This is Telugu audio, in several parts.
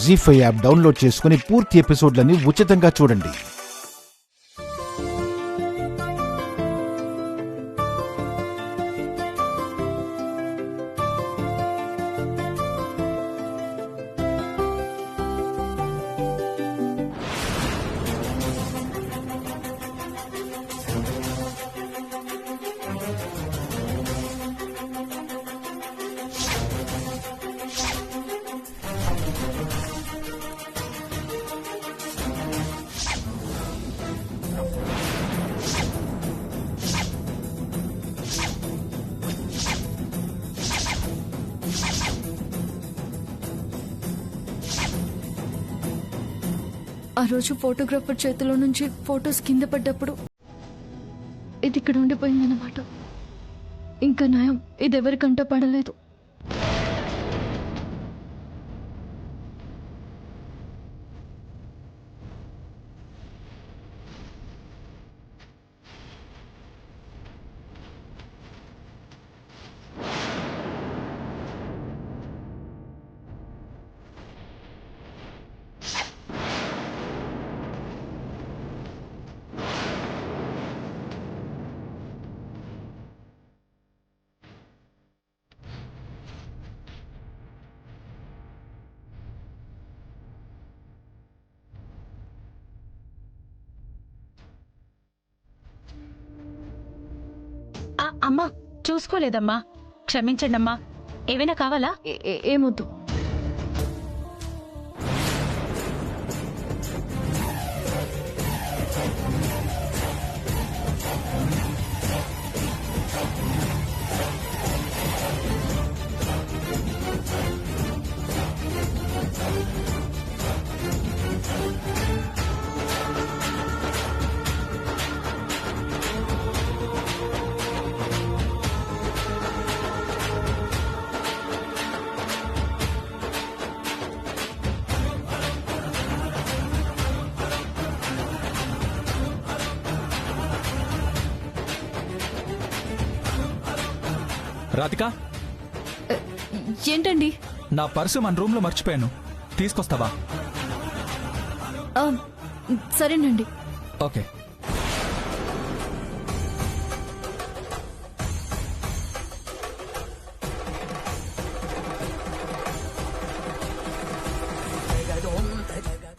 జీ5 యాప్ డౌన్లోడ్ చేసుకుని పూర్తి ఎపిసోడ్లని ఉచితంగా చూడండి. ఆ రోజు ఫోటోగ్రాఫర్ చేతిలో నుంచి ఫొటోస్ కింద పడ్డప్పుడు ఇది ఇక్కడ ఉండిపోయిందన్నమాట. ఇంకా నయం, ఇది ఎవరికంటో పడలేదు. అమ్మా, చూసుకోలేదమ్మా, క్షమించండమ్మా. ఏమైనా కావాలా? ఏమొద్దు. రాధిక, ఏంటండి? నా పర్సు మన రూమ్ లో మర్చిపోయాను, తీసుకొస్తావా? సరేనండి. ఓకే.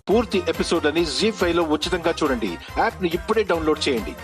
పూర్తి ఎపిసోడ్లని జీ5 లో ఉచితంగా చూడండి. యాప్ ని ఇప్పుడే డౌన్లోడ్ చేయండి.